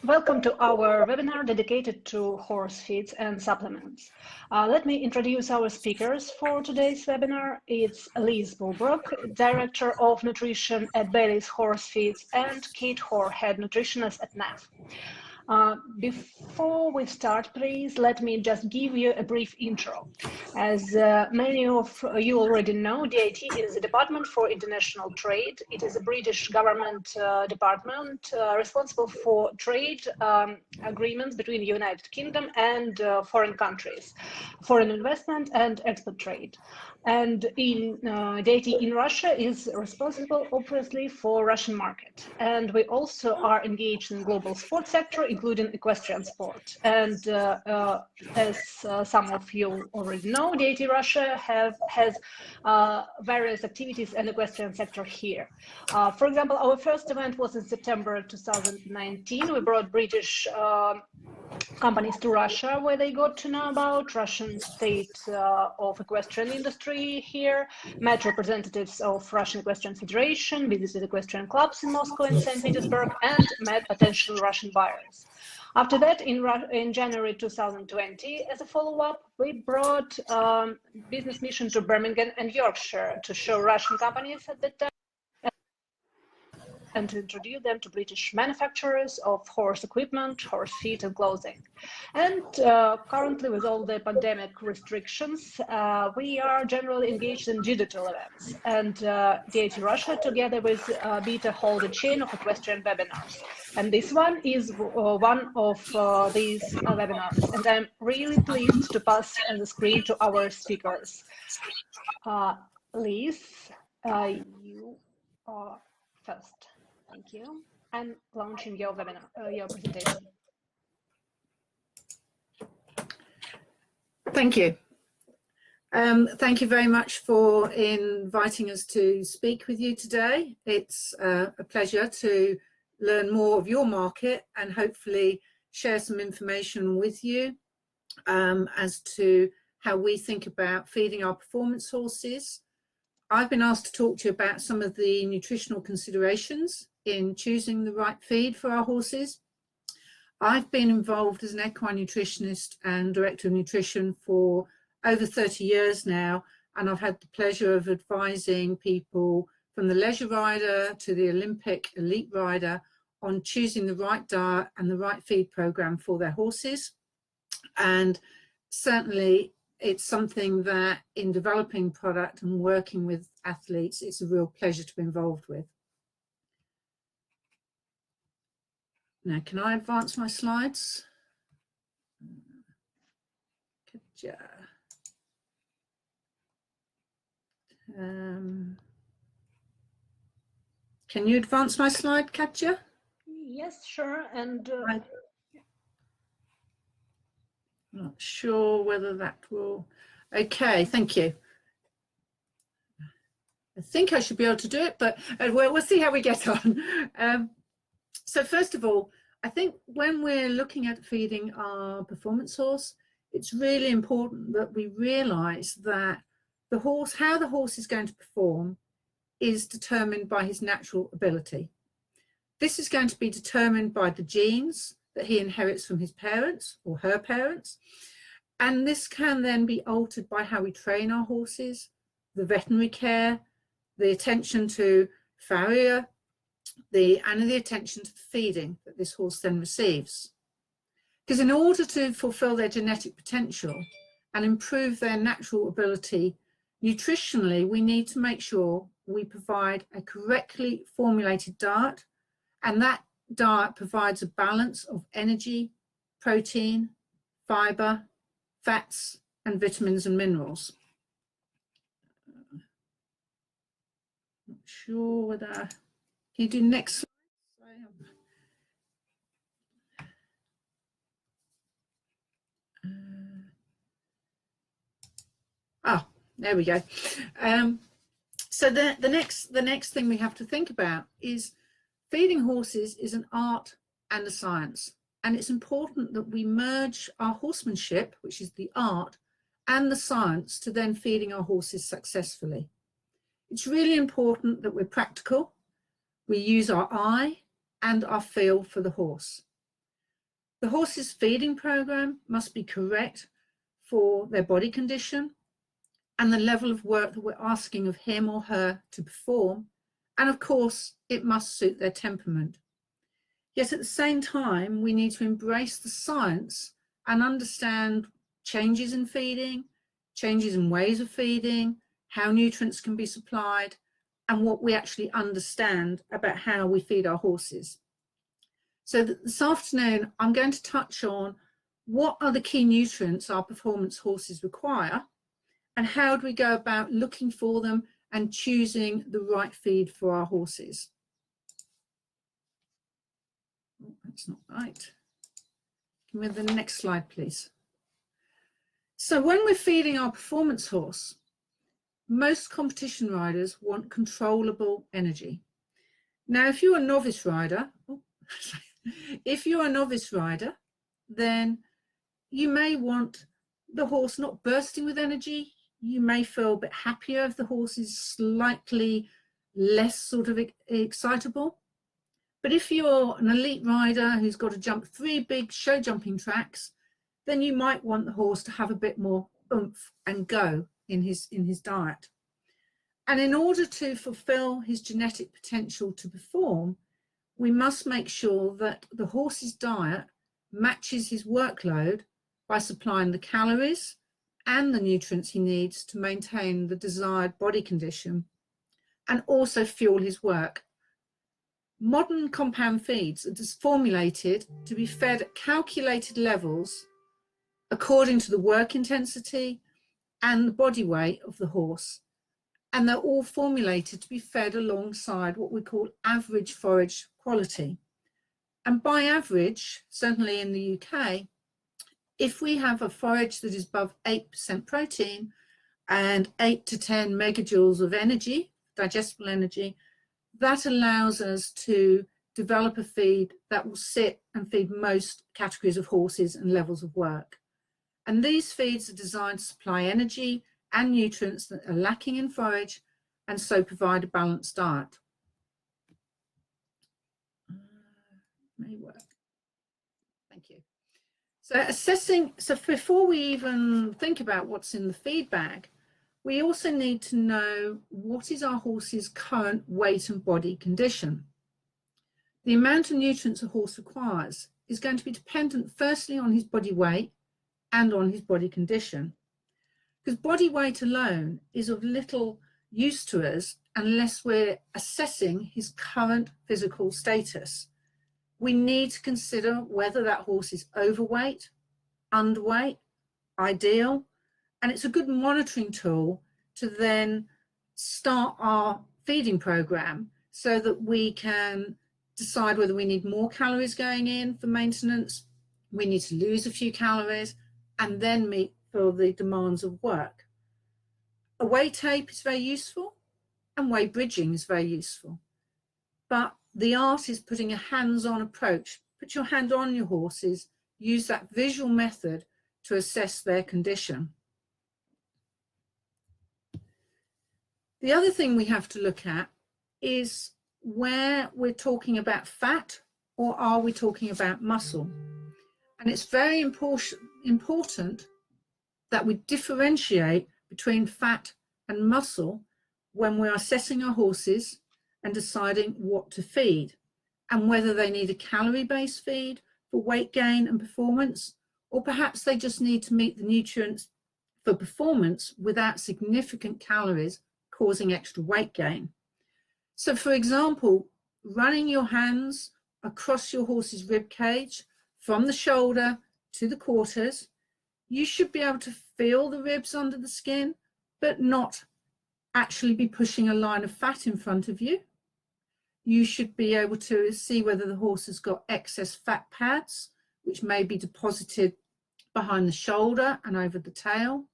Welcome to our webinar dedicated to horse feeds and supplements. Let me introduce our speakers for today's webinar. It's Liz Bulbrook, Director of Nutrition at Bailey's Horse Feeds, and Kate Hore, Head Nutritionist at NAF. Before we start, please let me just give you a brief intro. As many of you already know, DIT is the Department for International Trade. It is a British government department responsible for trade agreements between the United Kingdom and foreign countries, foreign investment and export trade. And DIT in Russia is responsible, obviously, for Russian market. And we also are engaged in global sports sector, including equestrian sport. And as some of you already know, DIT Russia has various activities in the equestrian sector here. For example, our first event was in September 2019. We brought British companies to Russia, where they got to know about Russian state of equestrian industry here, met representatives of Russian Equestrian Federation, visited equestrian clubs in Moscow and St. Petersburg, and met potential Russian buyers. After that, in January 2020, as a follow-up, we brought business mission to Birmingham and Yorkshire to show Russian companies at the time and to introduce them to British manufacturers of horse equipment, horse feed and clothing. And currently, with all the pandemic restrictions, we are generally engaged in digital events. And DIT Russia, together with Beta, hold a chain of equestrian webinars. And this one is one of these webinars. And I'm really pleased to pass the screen to our speakers. Liz, you are first. Thank you. I'm launching your webinar, your presentation. Thank you. Thank you very much for inviting us to speak with you today. It's a pleasure to learn more of your market and hopefully share some information with you as to how we think about feeding our performance horses. I've been asked to talk to you about some of the nutritional considerations in choosing the right feed for our horses. I've been involved as an equine nutritionist and director of nutrition for over 30 years now, and I've had the pleasure of advising people from the leisure rider to the Olympic elite rider on choosing the right diet and the right feed program for their horses. And certainly it's something that in developing product and working with athletes, it's a real pleasure to be involved with. Now, can I advance my slides? Can you advance my slide, Katja? Yes, sure. And I'm not sure whether that will. Okay, thank you. I think I should be able to do it, but we'll see how we get on. So first of all, I think when we're looking at feeding our performance horse, it's really important that we realise that the horse, how the horse is going to perform, is determined by his natural ability. This is going to be determined by the genes that he inherits from his parents or her parents. And this can then be altered by how we train our horses, the veterinary care, the attention to farrier, and the attention to the feeding that this horse then receives. Because in order to fulfill their genetic potential and improve their natural ability nutritionally, we need to make sure we provide a correctly formulated diet, and that diet provides a balance of energy, protein, fiber, fats, and vitamins and minerals. Not sure whether, can you do next slide? There we go. So the next thing we have to think about is feeding horses is an art and a science, and it's important that we merge our horsemanship, which is the art, and the science to then feeding our horses successfully. It's really important that we're practical, we use our eye and our feel for the horse. The horse's feeding program must be correct for their body condition and the level of work that we're asking of him or her to perform. And of course, it must suit their temperament. Yet at the same time, we need to embrace the science and understand changes in feeding, changes in ways of feeding, how nutrients can be supplied, and what we actually understand about how we feed our horses. So this afternoon, I'm going to touch on what are the key nutrients our performance horses require, and how do we go about looking for them and choosing the right feed for our horses. Oh, that's not right. Give me the next slide, please. So when we're feeding our performance horse, most competition riders want controllable energy. Now, if you're a novice rider, then you may want the horse not bursting with energy. You may feel a bit happier if the horse is slightly less sort of excitable. But if you're an elite rider who's got to jump 3 big show jumping tracks, then you might want the horse to have a bit more oomph and go in his diet. And in order to fulfill his genetic potential to perform, we must make sure that the horse's diet matches his workload by supplying the calories and the nutrients he needs to maintain the desired body condition and also fuel his work. Modern compound feeds are formulated to be fed at calculated levels according to the work intensity and the body weight of the horse. And they're all formulated to be fed alongside what we call average forage quality. And by average, certainly in the UK, if we have a forage that is above 8% protein and 8 to 10 megajoules of energy, digestible energy, that allows us to develop a feed that will sit and feed most categories of horses and levels of work. And these feeds are designed to supply energy and nutrients that are lacking in forage and so provide a balanced diet. May work. Thank you. So before we even think about what's in the feed bag, we also need to know what is our horse's current weight and body condition. The amount of nutrients a horse requires is going to be dependent firstly on his body weight and on his body condition. Because body weight alone is of little use to us unless we're assessing his current physical status. We need to consider whether that horse is overweight, underweight, ideal, and it's a good monitoring tool to then start our feeding program so that we can decide whether we need more calories going in for maintenance, we need to lose a few calories, and then meet for the demands of work. A weigh tape is very useful and weigh bridging is very useful. But the art is putting a hands-on approach. Put your hand on your horses, use that visual method to assess their condition. The other thing we have to look at is where we're talking about fat or are we talking about muscle? And it's very important that we differentiate between fat and muscle when we're assessing our horses and deciding what to feed and whether they need a calorie-based feed for weight gain and performance, or perhaps they just need to meet the nutrients for performance without significant calories causing extra weight gain. So for example, running your hands across your horse's rib cage from the shoulder to the quarters, you should be able to feel the ribs under the skin, but not actually be pushing a line of fat in front of you. You should be able to see whether the horse has got excess fat pads, which may be deposited behind the shoulder and over the tail.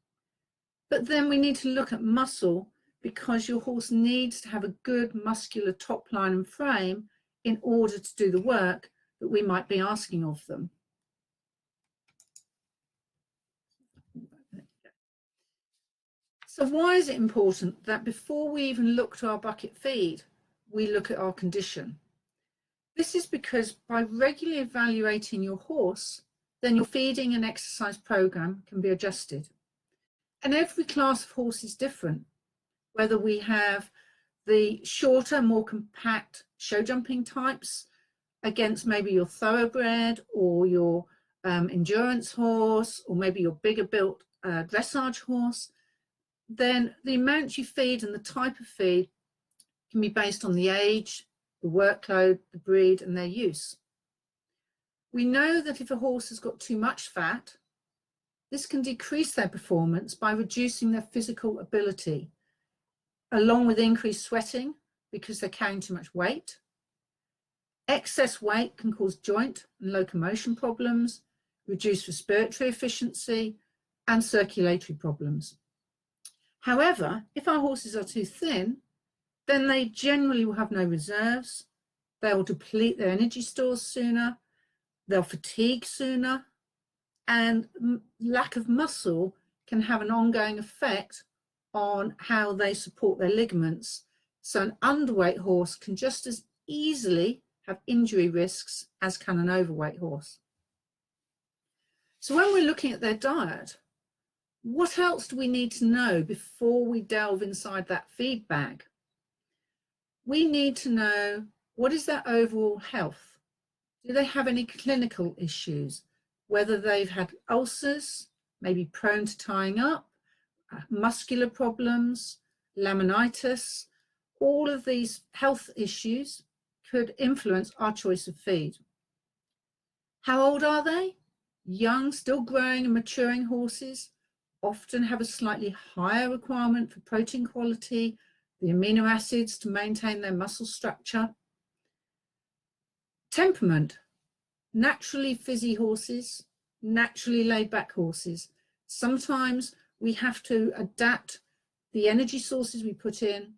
But then we need to look at muscle because your horse needs to have a good muscular top line and frame in order to do the work that we might be asking of them. So why is it important that before we even look to our bucket feed, we look at our condition? This is because by regularly evaluating your horse, then your feeding and exercise program can be adjusted. And every class of horse is different, whether we have the shorter, more compact show jumping types against maybe your thoroughbred or your endurance horse, or maybe your bigger built dressage horse, then the amount you feed and the type of feed can be based on the age, the workload, the breed, and their use. We know that if a horse has got too much fat, this can decrease their performance by reducing their physical ability, along with increased sweating because they're carrying too much weight. Excess weight can cause joint and locomotion problems, reduce respiratory efficiency, and circulatory problems. However, if our horses are too thin, then they generally will have no reserves, they will deplete their energy stores sooner, they'll fatigue sooner, and lack of muscle can have an ongoing effect on how they support their ligaments. So an underweight horse can just as easily have injury risks as can an overweight horse. So when we're looking at their diet, what else do we need to know before we delve inside that feed bag? We need to know, what is their overall health? Do they have any clinical issues? Whether they've had ulcers, maybe prone to tying up, muscular problems, laminitis, all of these health issues could influence our choice of feed. How old are they? Young, still growing and maturing horses often have a slightly higher requirement for protein quality, the amino acids to maintain their muscle structure. Temperament, naturally fizzy horses, naturally laid back horses. Sometimes we have to adapt the energy sources we put in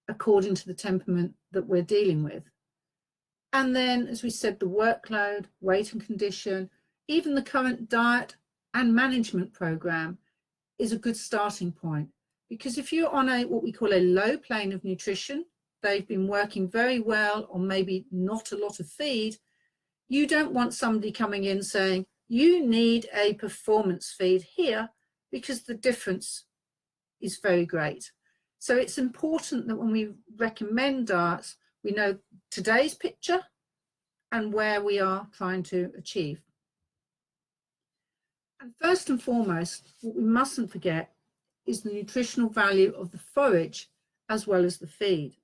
according to the temperament that we're dealing with. And then, as we said, the workload, weight and condition, even the current diet and management program is a good starting point. Because if you're on what we call a low plane of nutrition, they've been working very well on maybe not a lot of feed, you don't want somebody coming in saying, you need a performance feed here because the difference is very great. So it's important that when we recommend diets, we know today's picture and where we are trying to achieve. And first and foremost, what we mustn't forget is the nutritional value of the forage as well as the feed.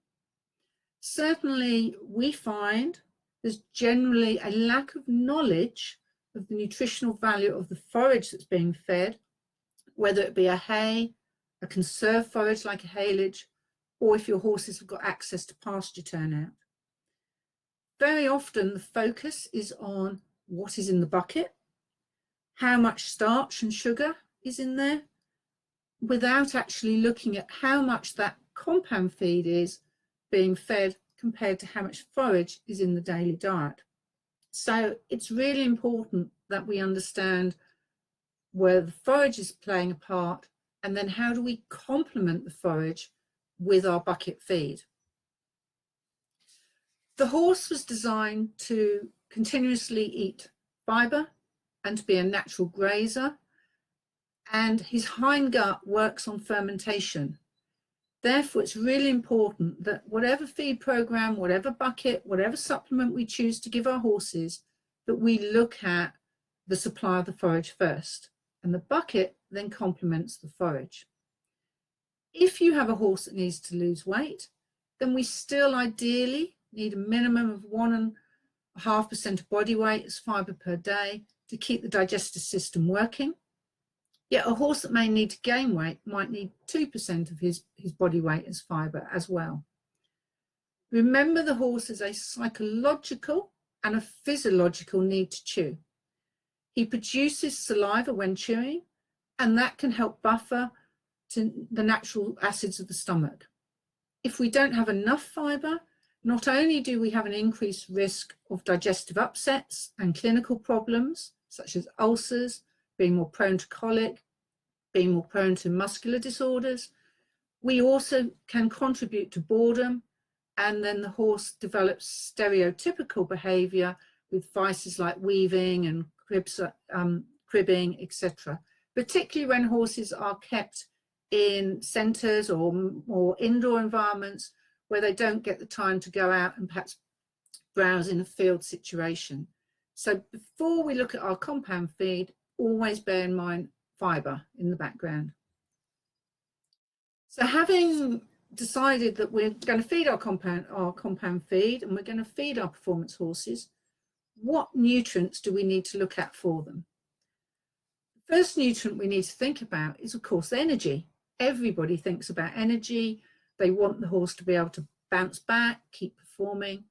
Certainly, we find there's generally a lack of knowledge of the nutritional value of the forage that's being fed, whether it be a hay, a conserved forage like a haylage, or if your horses have got access to pasture turnout. Very often the focus is on what is in the bucket, how much starch and sugar is in there, without actually looking at how much that compound feed is being fed compared to how much forage is in the daily diet. So it's really important that we understand where the forage is playing a part, and then how do we complement the forage with our bucket feed. The horse was designed to continuously eat fibre and to be a natural grazer, and his hindgut works on fermentation. Therefore, it's really important that whatever feed program, whatever bucket, whatever supplement we choose to give our horses, that we look at the supply of the forage first, and the bucket then complements the forage. If you have a horse that needs to lose weight, then we still ideally need a minimum of 1.5% of body weight as fibre per day to keep the digestive system working. Yet a horse that may need to gain weight might need 2% of his body weight as fibre as well. Remember, the horse has a psychological and a physiological need to chew. He produces saliva when chewing, and that can help buffer to the natural acids of the stomach. If we don't have enough fibre, not only do we have an increased risk of digestive upsets and clinical problems, such as ulcers, being more prone to colic, being more prone to muscular disorders, we also can contribute to boredom and then the horse develops stereotypical behavior with vices like weaving and cribbing, etc. Particularly when horses are kept in centres or more indoor environments where they don't get the time to go out and perhaps browse in a field situation. So before we look at our compound feed, always bear in mind fibre in the background. So having decided that we're going to feed our compound feed and we're going to feed our performance horses, what nutrients do we need to look at for them? The first nutrient we need to think about is, of course, energy. Everybody thinks about energy. They want the horse to be able to bounce back, keep performing.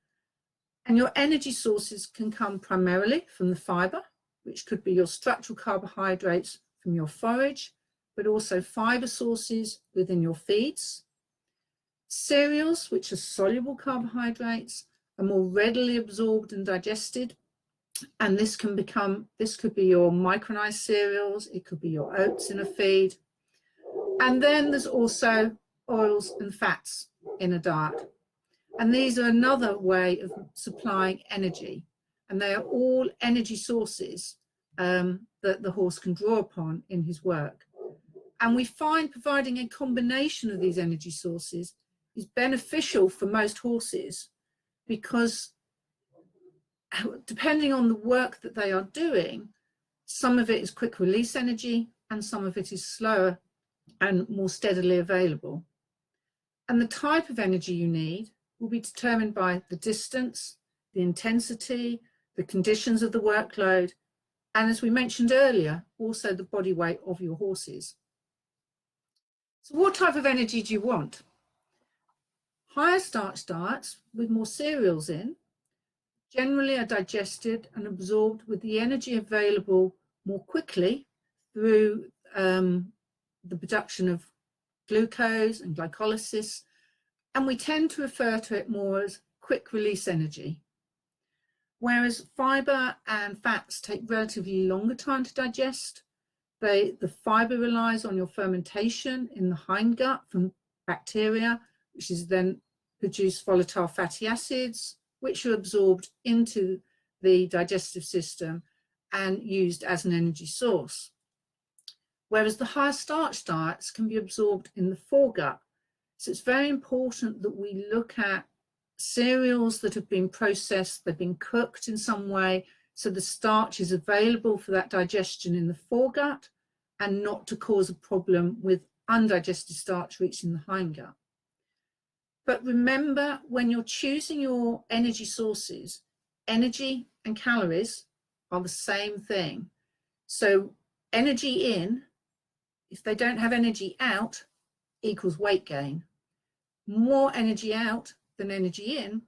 And your energy sources can come primarily from the fibre, which could be your structural carbohydrates from your forage, but also fibre sources within your feeds. Cereals, which are soluble carbohydrates, are more readily absorbed and digested. And this could be your micronized cereals, it could be your oats in a feed. And then there's also oils and fats in a diet. And these are another way of supplying energy. And they are all energy sources that the horse can draw upon in his work. And we find providing a combination of these energy sources is beneficial for most horses, because depending on the work that they are doing, some of it is quick release energy and some of it is slower and more steadily available. And the type of energy you need will be determined by the distance, the intensity, the conditions of the workload, and as we mentioned earlier, also the body weight of your horses. So what type of energy do you want? Higher starch diets with more cereals in generally are digested and absorbed with the energy available more quickly through the production of glucose and glycolysis, and we tend to refer to it more as quick release energy. Whereas fibre and fats take relatively longer time to digest. The fibre relies on your fermentation in the hindgut from bacteria, which is then produce volatile fatty acids, which are absorbed into the digestive system and used as an energy source. Whereas the higher starch diets can be absorbed in the foregut. So it's very important that we look at cereals that have been processed, they've been cooked in some way, so the starch is available for that digestion in the foregut and not to cause a problem with undigested starch reaching the hindgut. But remember, when you're choosing your energy sources, energy and calories are the same thing. So energy in, if they don't have energy out, equals weight gain. More energy out than energy in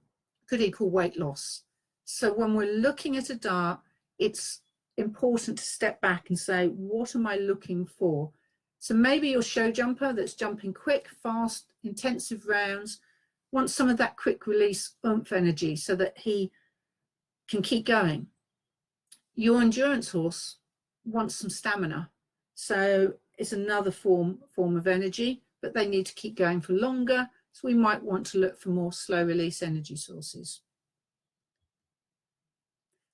could equal weight loss. So when we're looking at a diet, it's important to step back and say, what am I looking for? So maybe your show jumper that's jumping quick, fast, intensive rounds wants some of that quick release oomph energy so that he can keep going. Your endurance horse wants some stamina. So it's another form of energy, but they need to keep going for longer. So we might want to look for more slow release energy sources.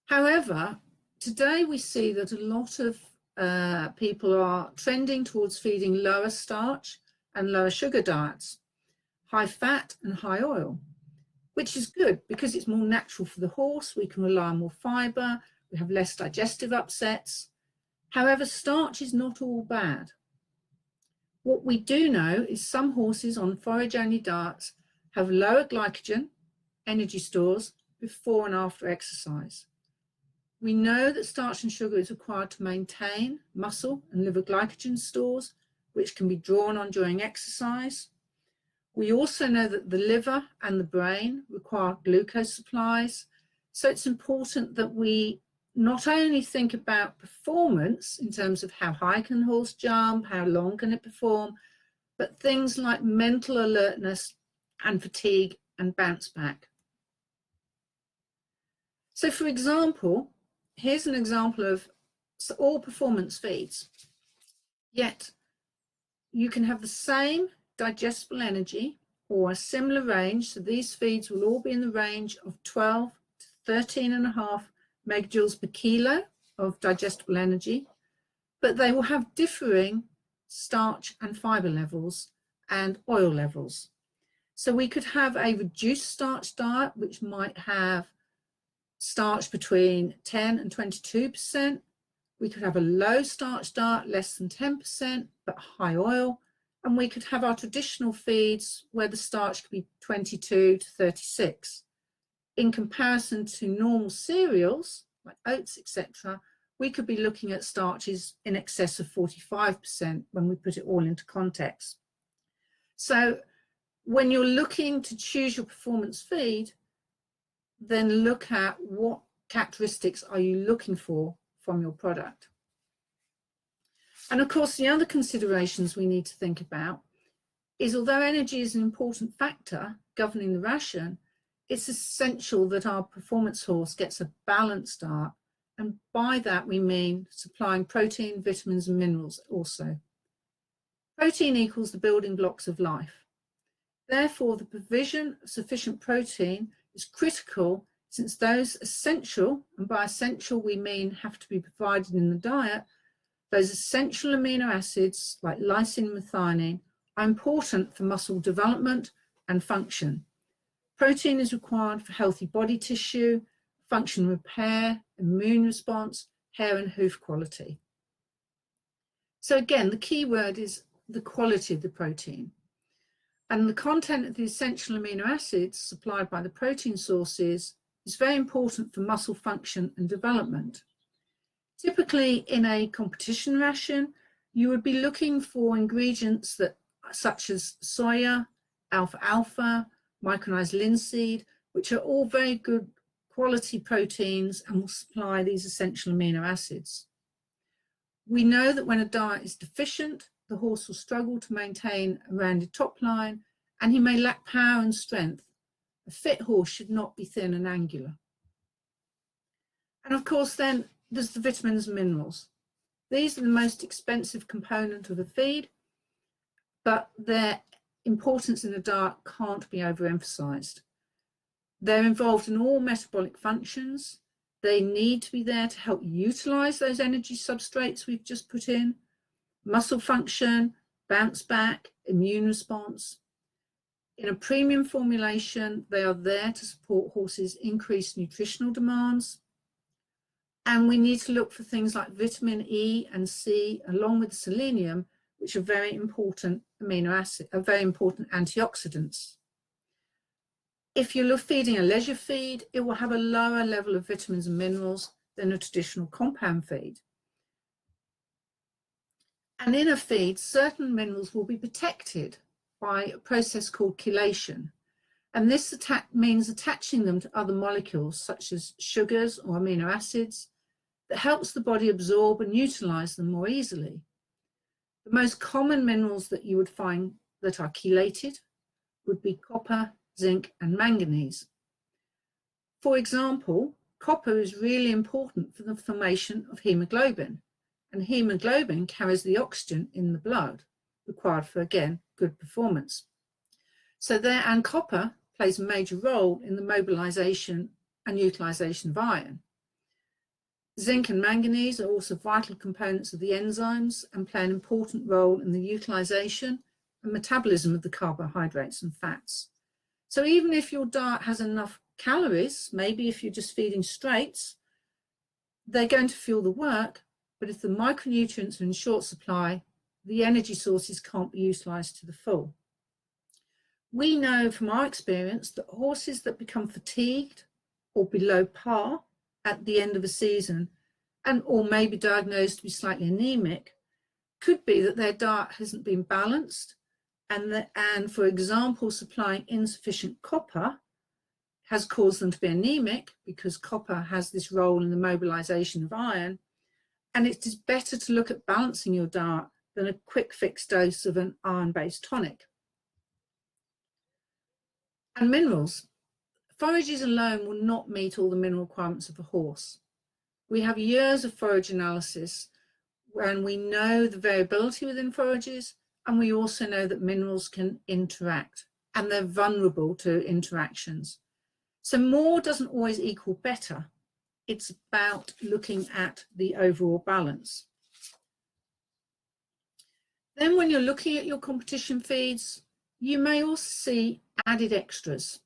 However, today we see that a lot of people are trending towards feeding lower starch and lower sugar diets, high fat and high oil, which is good because it's more natural for the horse. We can rely on more fibre, we have less digestive upsets. However, starch is not all bad. What we do know is some horses on forage-only diets have lower glycogen, energy stores, before and after exercise. We know that starch and sugar is required to maintain muscle and liver glycogen stores, which can be drawn on during exercise. We also know that the liver and the brain require glucose supplies. So it's important that we not only think about performance in terms of how high can the horse jump, how long can it perform, but things like mental alertness and fatigue and bounce back. So for example, here's an example of all performance feeds, yet you can have the same digestible energy or a similar range. So these feeds will all be in the range of 12 to 13.5 megajoules per kilo of digestible energy, but they will have differing starch and fiber levels and oil levels. So we could have a reduced starch diet, which might have starch between 10 and 22%. We could have a low starch diet, less than 10%, but high oil. And we could have our traditional feeds where the starch could be 22 to 36. In comparison to normal cereals, like oats, etc., we could be looking at starches in excess of 45% when we put it all into context. So when you're looking to choose your performance feed, then look at what characteristics are you looking for from your product. And of course, the other considerations we need to think about is, although energy is an important factor governing the ration, it's essential that our performance horse gets a balanced diet. And by that, we mean supplying protein, vitamins, and minerals also. Protein equals the building blocks of life. Therefore, the provision of sufficient protein is critical, since those essential, and by essential we mean have to be provided in the diet, those essential amino acids like lysine and methionine are important for muscle development and function. Protein is required for healthy body tissue, function repair, immune response, hair and hoof quality. So again, the key word is the quality of the protein. And the content of the essential amino acids supplied by the protein sources is very important for muscle function and development. Typically in a competition ration, you would be looking for ingredients such as soya, alfalfa, micronized linseed, which are all very good quality proteins and will supply these essential amino acids. We know that when a diet is deficient, the horse will struggle to maintain a rounded top line, and he may lack power and strength. A fit horse should not be thin and angular. And of course, then there's the vitamins and minerals. These are the most expensive component of a feed, but their importance in the diet can't be overemphasized. They're involved in all metabolic functions. They need to be there to help utilize those energy substrates we've just put in, muscle function, bounce back, immune response. In a premium formulation, they are there to support horses' increased nutritional demands. And we need to look for things like vitamin E and C, along with selenium, which are very important amino acids, are very important antioxidants. If you're feeding a leisure feed, it will have a lower level of vitamins and minerals than a traditional compound feed. And in a feed, certain minerals will be protected by a process called chelation. And this means attaching them to other molecules, such as sugars or amino acids, that helps the body absorb and utilize them more easily. The most common minerals that you would find that are chelated would be copper, zinc, and manganese. For example, copper is really important for the formation of hemoglobin, and hemoglobin carries the oxygen in the blood required for, again, good performance. So and copper plays a major role in the mobilization and utilization of iron. Zinc and manganese are also vital components of the enzymes and play an important role in the utilization and metabolism of the carbohydrates and fats. So even if your diet has enough calories, maybe if you're just feeding straights, they're going to fuel the work, but if the micronutrients are in short supply, the energy sources can't be utilized to the full. We know from our experience that horses that become fatigued or below par at the end of a season, or may be diagnosed to be slightly anemic, could be that their diet hasn't been balanced, and for example, supplying insufficient copper has caused them to be anemic, because copper has this role in the mobilization of iron, and it is better to look at balancing your diet than a quick fix dose of an iron-based tonic. And minerals. Forages alone will not meet all the mineral requirements of a horse. We have years of forage analysis, and we know the variability within forages, and we also know that minerals can interact and they're vulnerable to interactions. So more doesn't always equal better. It's about looking at the overall balance. Then when you're looking at your competition feeds, you may also see added extras.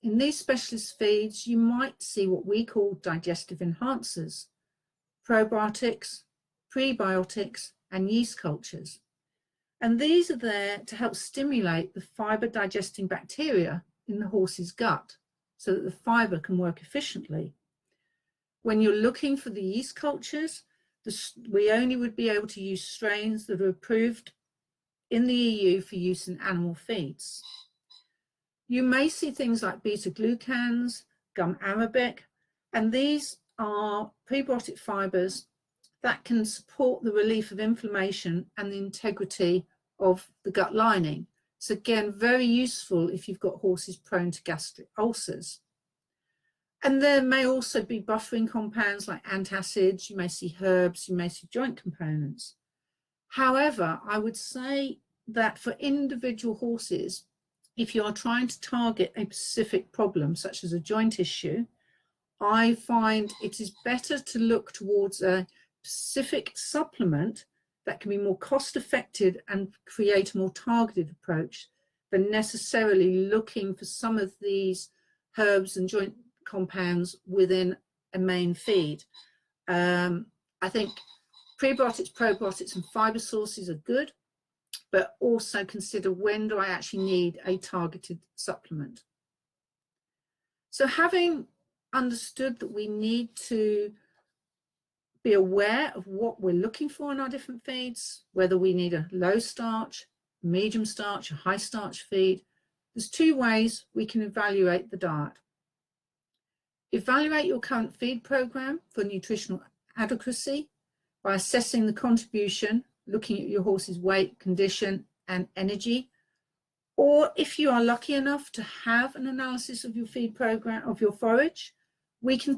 In these specialist feeds, you might see what we call digestive enhancers, probiotics, prebiotics, and yeast cultures. And these are there to help stimulate the fiber digesting bacteria in the horse's gut so that the fiber can work efficiently. When you're looking for the yeast cultures, we only would be able to use strains that are approved in the EU for use in animal feeds. You may see things like beta-glucans, gum arabic, and these are prebiotic fibers that can support the relief of inflammation and the integrity of the gut lining. So again, very useful if you've got horses prone to gastric ulcers. And there may also be buffering compounds like antacids, you may see herbs, you may see joint components. However, I would say that for individual horses, if you are trying to target a specific problem, such as a joint issue, I find it is better to look towards a specific supplement that can be more cost effective and create a more targeted approach than necessarily looking for some of these herbs and joint compounds within a main feed. I think prebiotics, probiotics, and fiber sources are good, but also consider when do I actually need a targeted supplement. So having understood that we need to be aware of what we're looking for in our different feeds, whether we need a low starch, medium starch, a high starch feed, there's two ways we can evaluate the diet. Evaluate your current feed program for nutritional adequacy by assessing the contribution, looking at your horse's weight, condition, and energy. Or if you are lucky enough to have an analysis of your feed program, of your forage, we can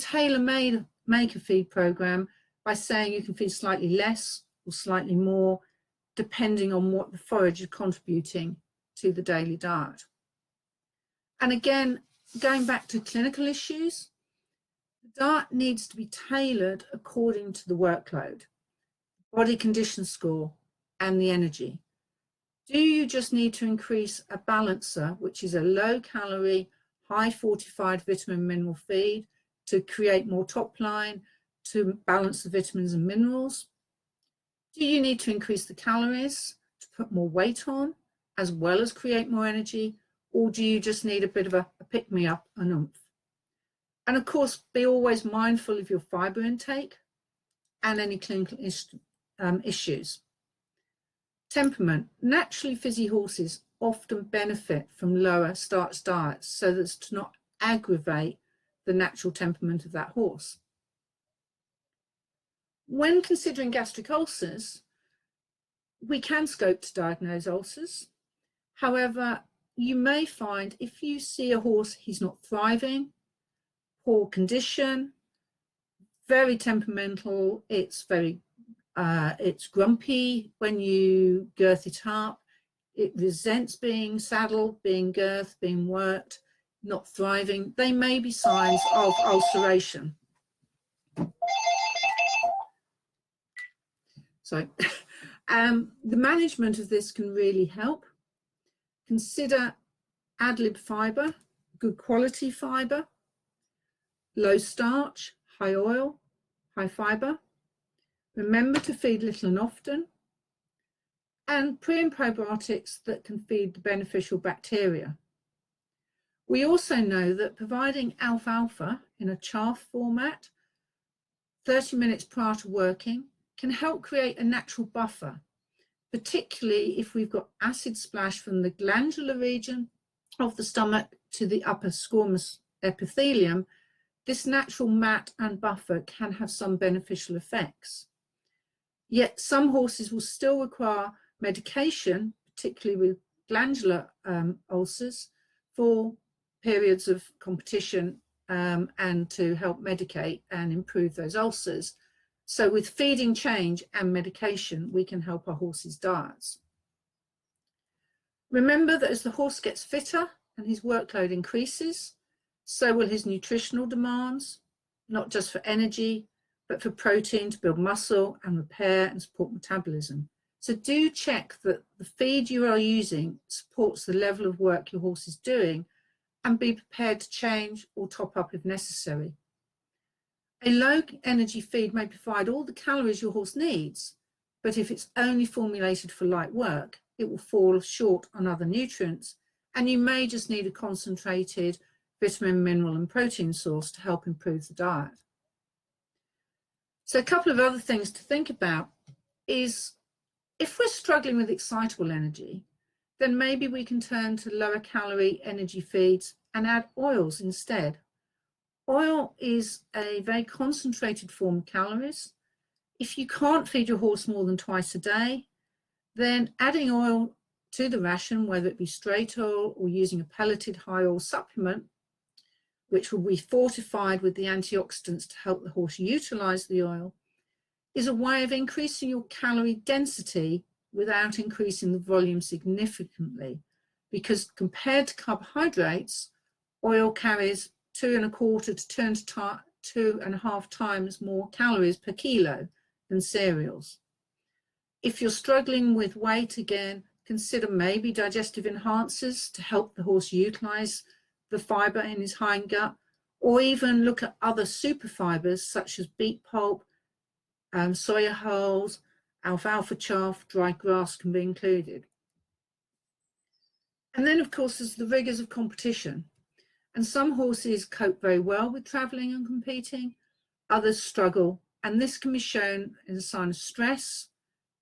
make a feed program by saying you can feed slightly less or slightly more, depending on what the forage is contributing to the daily diet. And again, going back to clinical issues, the diet needs to be tailored according to the workload, body condition score, and the energy. Do you just need to increase a balancer, which is a low calorie, high fortified vitamin mineral feed, to create more top line, to balance the vitamins and minerals? Do you need to increase the calories to put more weight on, as well as create more energy? Or do you just need a bit of a pick-me-up, an oomph? And of course, be always mindful of your fiber intake and any clinical issues. Temperament. Naturally fizzy horses often benefit from lower starch diets so as to not aggravate the natural temperament of that horse. When considering gastric ulcers, we can scope to diagnose ulcers. However, you may find if you see a horse, he's not thriving, poor condition, very temperamental, it's grumpy when you girth it up, it resents being saddled, being girthed, being worked, not thriving, they may be signs of ulceration. So the management of this can really help. Consider ad lib fiber, good quality fiber, low starch, high oil, high fiber. Remember to feed little and often, and pre and probiotics that can feed the beneficial bacteria. We also know that providing alfalfa in a chaff format 30 minutes prior to working can help create a natural buffer, particularly if we've got acid splash from the glandular region of the stomach to the upper squamous epithelium. This natural mat and buffer can have some beneficial effects. Yet some horses will still require medication, particularly with glandular ulcers, for periods of competition and to help medicate and improve those ulcers. So with feeding change and medication, we can help our horses' diets. Remember that as the horse gets fitter and his workload increases, so will his nutritional demands, not just for energy, but for protein to build muscle and repair and support metabolism. So do check that the feed you are using supports the level of work your horse is doing, and be prepared to change or top up if necessary. A low energy feed may provide all the calories your horse needs, but if it's only formulated for light work, it will fall short on other nutrients, and you may just need a concentrated vitamin, mineral and protein source to help improve the diet. So a couple of other things to think about is, if we're struggling with excitable energy, then maybe we can turn to lower calorie energy feeds and add oils instead. Oil is a very concentrated form of calories. If you can't feed your horse more than twice a day, then adding oil to the ration, whether it be straight oil or using a pelleted high oil supplement, which will be fortified with the antioxidants to help the horse utilize the oil, is a way of increasing your calorie density without increasing the volume significantly, because compared to carbohydrates, oil carries 2.25 to 2.5 times more calories per kilo than cereals. If you're struggling with weight, again, consider maybe digestive enhancers to help the horse utilize the fiber in his hindgut, or even look at other super fibers such as beet pulp, soya hulls, alfalfa chaff, dry grass can be included. And then, of course, there's the rigors of competition. And some horses cope very well with traveling and competing, others struggle, and this can be shown as a sign of stress,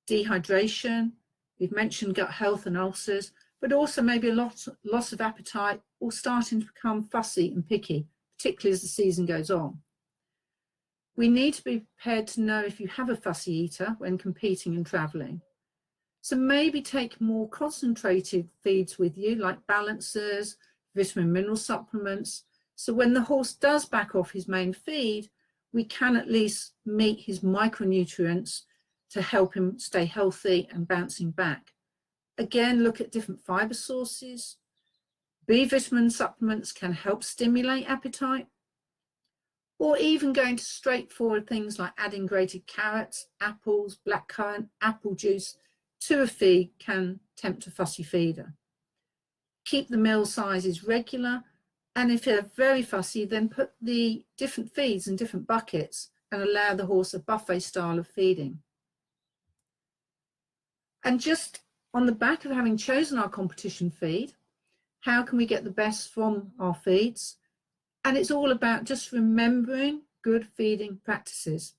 dehydration, we've mentioned gut health and ulcers, but also maybe a loss of appetite or starting to become fussy and picky, particularly as the season goes on. We need to be prepared to know if you have a fussy eater when competing and traveling. So maybe take more concentrated feeds with you, like balancers, vitamin mineral supplements. So when the horse does back off his main feed, we can at least meet his micronutrients to help him stay healthy and bouncing back. Again, look at different fiber sources. B vitamin supplements can help stimulate appetite, or even going to straightforward things like adding grated carrots, apples, blackcurrant, apple juice to a feed can tempt a fussy feeder. Keep the meal sizes regular, and if they're very fussy, then put the different feeds in different buckets and allow the horse a buffet style of feeding. And just on the back of having chosen our competition feed, how can we get the best from our feeds? And it's all about just remembering good feeding practices.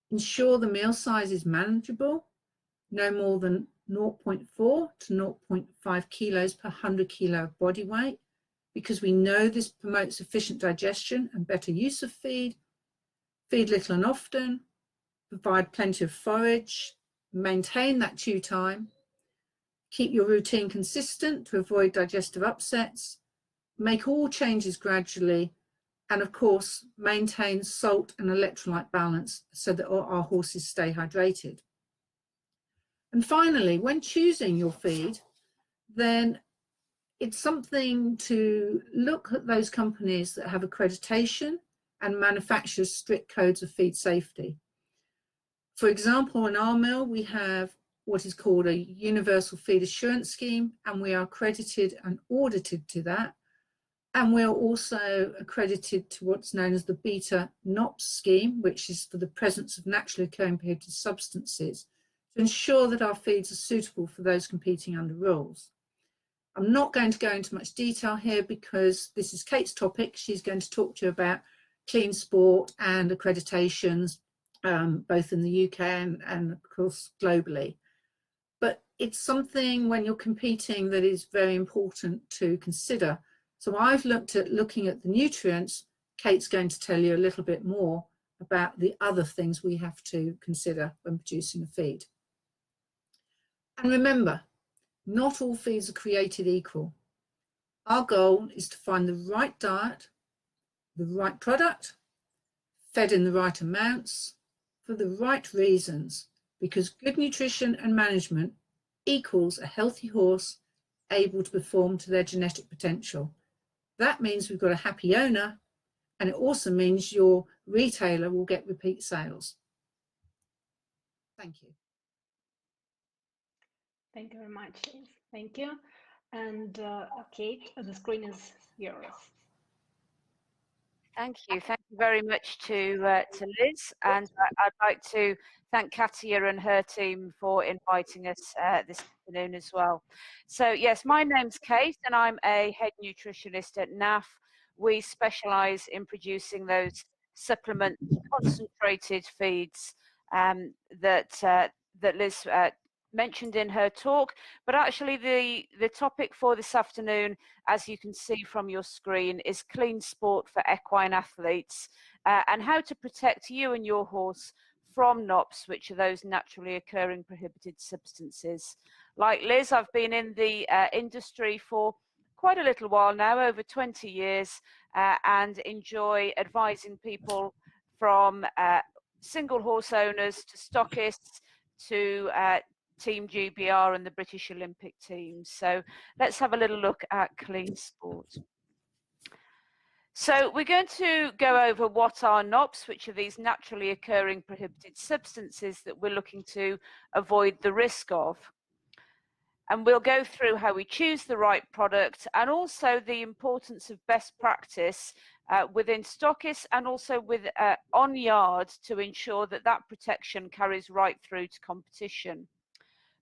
Ensure the meal size is manageable, no more than 0.4 to 0.5 kilos per 100 kilo of body weight, because we know this promotes efficient digestion and better use of feed. Feed little and often, provide plenty of forage, maintain that chew time, keep your routine consistent to avoid digestive upsets, make all changes gradually, and of course, maintain salt and electrolyte balance so that our horses stay hydrated. And finally, when choosing your feed, then it's something to look at those companies that have accreditation and manufacture strict codes of feed safety. For example, in our mill, we have what is called a Universal Feed Assurance Scheme, and we are accredited and audited to that. And we're also accredited to what's known as the Beta NOPS scheme, which is for the presence of naturally occurring prohibited substances, to ensure that our feeds are suitable for those competing under rules. I'm not going to go into much detail here because this is Kate's topic. She's going to talk to you about clean sport and accreditations, both in the UK and of course globally. But it's something when you're competing that is very important to consider. So I've looking at the nutrients. Kate's going to tell you a little bit more about the other things we have to consider when producing a feed. And remember, not all feeds are created equal. Our goal is to find the right diet, the right product, fed in the right amounts, for the right reasons, because good nutrition and management equals a healthy horse able to perform to their genetic potential. That means we've got a happy owner, and it also means your retailer will get repeat sales. Thank you. Thank you very much, Liz. Thank you. And Kate, the screen is yours. Thank you. Thank you very much to Liz, and I'd like to thank Katia and her team for inviting us this afternoon as well. So yes, my name's Kate, and I'm a head nutritionist at NAF. We specialise in producing those supplement concentrated feeds that Liz mentioned in her talk, but actually the topic for this afternoon, as you can see from your screen, is clean sport for equine athletes, and how to protect you and your horse from NOPs, which are those naturally occurring prohibited substances. Like Liz, I've been in the industry for quite a little while now, over 20 years, and enjoy advising people from single horse owners to stockists to Team GBR and the British Olympic team. So let's have a little look at clean sport. So we're going to go over what are NOPs, which are these naturally occurring prohibited substances that we're looking to avoid the risk of. And we'll go through how we choose the right product, and also the importance of best practice within stockists and also with on yard to ensure that that protection carries right through to competition.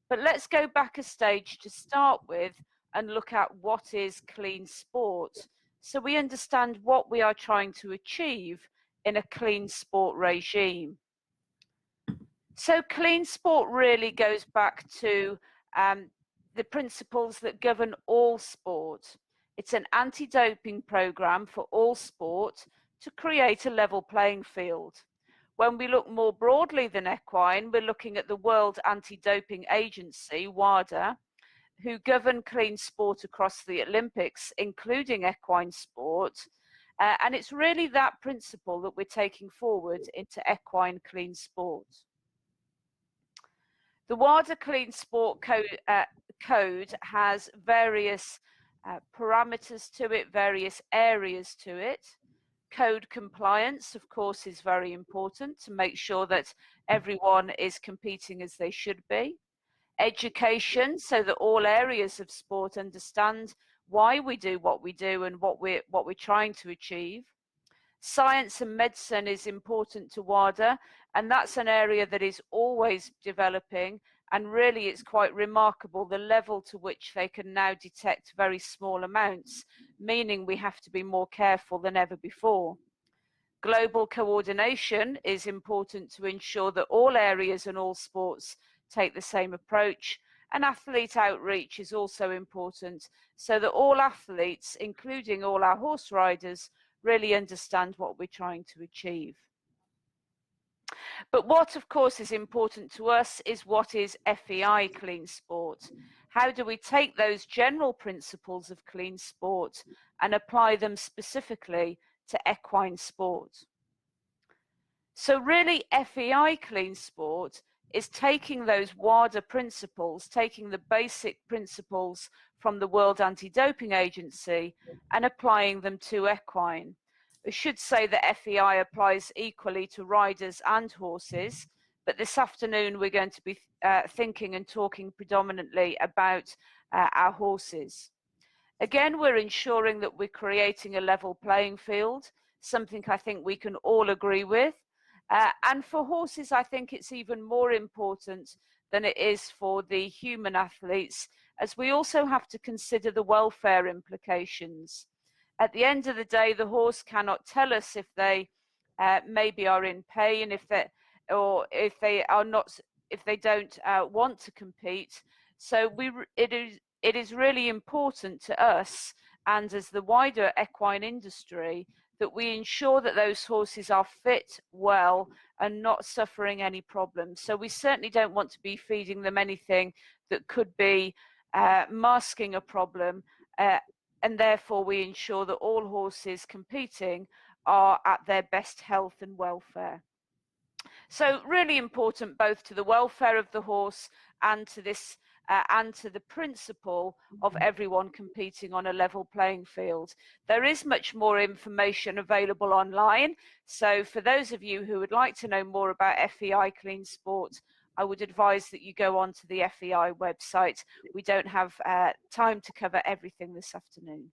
But let's go back a stage to start with and look at what is clean sport, so we understand what we are trying to achieve in a clean sport regime. So clean sport really goes back to the principles that govern all sport. It's an anti-doping program for all sport to create a level playing field. When we look more broadly than equine, we're looking at the World Anti-Doping Agency, WADA, who govern clean sport across the Olympics, including equine sport. And it's really that principle that we're taking forward into equine clean sport. The WADA Clean Sport Code has various parameters to it, various areas to it. Code compliance, of course, is very important to make sure that everyone is competing as they should be. Education, so that all areas of sport understand why we do what we do and what we're trying to achieve. Science and medicine is important to WADA, and that's an area that is always developing, and really it's quite remarkable the level to which they can now detect very small amounts, meaning we have to be more careful than ever before. Global coordination is important to ensure that all areas and all sports take the same approach, and athlete outreach is also important so that all athletes, including all our horse riders, really understand what we're trying to achieve. But what, of course, is important to us is what is FEI clean sport. How do we take those general principles of clean sport and apply them specifically to equine sport? So really, FEI clean sport is taking those WADA principles, taking the basic principles from the World Anti-Doping Agency and applying them to equine. I should say that FEI applies equally to riders and horses, but this afternoon we're going to be thinking and talking predominantly about our horses. Again, we're ensuring that we're creating a level playing field, something I think we can all agree with. And for horses, I think it's even more important than it is for the human athletes, as we also have to consider the welfare implications. At the end of the day, the horse cannot tell us if they maybe are in pain, if they don't want to compete. So it is really important to us, and as the wider equine industry, that we ensure that those horses are fit, well, and not suffering any problems. So we certainly don't want to be feeding them anything that could be masking a problem. And therefore we ensure that all horses competing are at their best health and welfare. So really important both to the welfare of the horse and to this and to the principle of everyone competing on a level playing field. There is much more information available online. So for those of you who would like to know more about FEI Clean Sport, I would advise that you go onto the FEI website. We don't have time to cover everything this afternoon.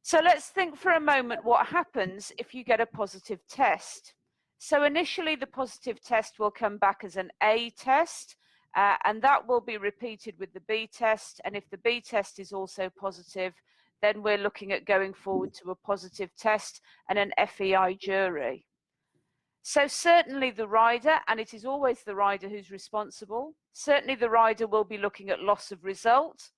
So let's think for a moment what happens if you get a positive test. So initially the positive test will come back as an A test, and that will be repeated with the B test. And if the B test is also positive, then we're looking at going forward to a positive test and an FEI jury. So certainly the rider, and it is always the rider who's responsible, certainly the rider will be looking at loss of result,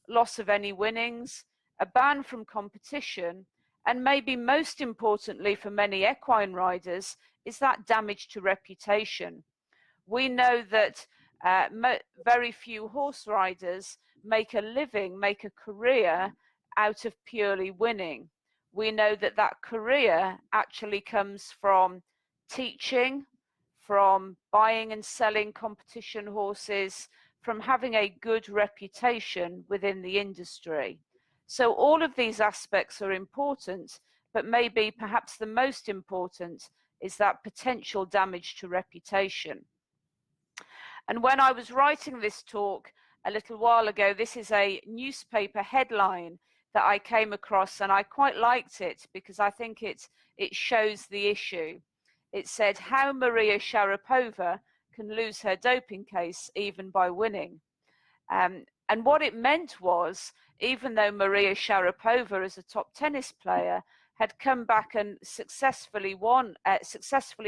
loss of any winnings, a ban from competition, and maybe most importantly for many equine riders is that damage to reputation. We know that very few horse riders make a living, make a career out of purely winning. We know that that career actually comes from teaching, from buying and selling competition horses, from having a good reputation within the industry. So all of these aspects are important, but maybe perhaps the most important is that potential damage to reputation. And when I was writing this talk a little while ago, this is a newspaper headline that I came across, and I quite liked it because I think it shows the issue. It said, "How Maria Sharapova can lose her doping case even by winning." And what it meant was, even though Maria Sharapova, as a top tennis player, had come back and successfully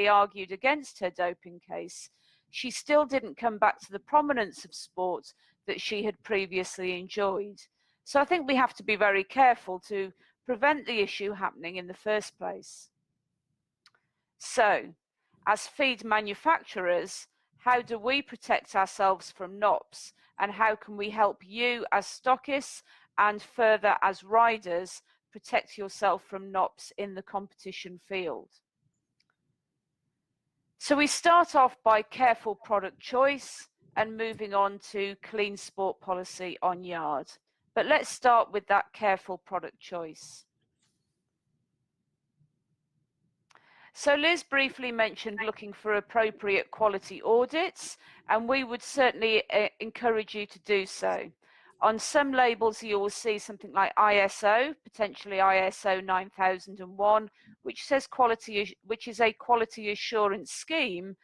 argued against her doping case, she still didn't come back to the prominence of sport that she had previously enjoyed. So I think we have to be very careful to prevent the issue happening in the first place. So, as feed manufacturers, how do we protect ourselves from NOPs, and how can we help you as stockists and further as riders protect yourself from NOPs in the competition field? So we start off by careful product choice and moving on to clean sport policy on yard. But let's start with that careful product choice. So Liz briefly mentioned looking for appropriate quality audits, and we would certainly encourage you to do so. On some labels, you will see something like ISO, potentially ISO 9001, which says quality, which is a quality assurance scheme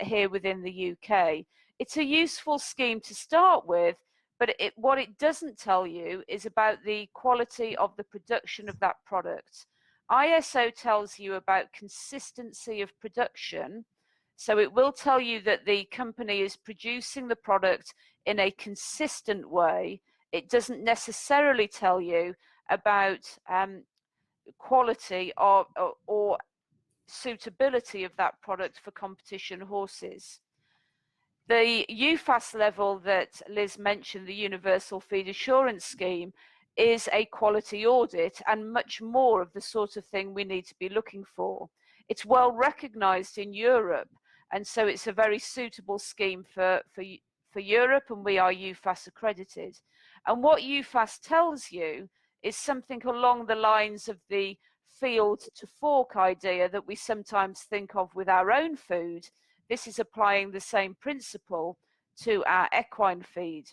here within the UK. It's a useful scheme to start with, but what it doesn't tell you is about the quality of the production of that product. ISO tells you about consistency of production, so it will tell you that the company is producing the product in a consistent way. It doesn't necessarily tell you about quality or suitability of that product for competition horses. The UFAS level that Liz mentioned, the Universal Feed Assurance Scheme, is a quality audit and much more of the sort of thing we need to be looking for. It's well recognized in Europe, and so it's a very suitable scheme for Europe, and we are UFAS accredited. And what UFAS tells you is something along the lines of the field to fork idea that we sometimes think of with our own food. This is applying the same principle to our equine feed.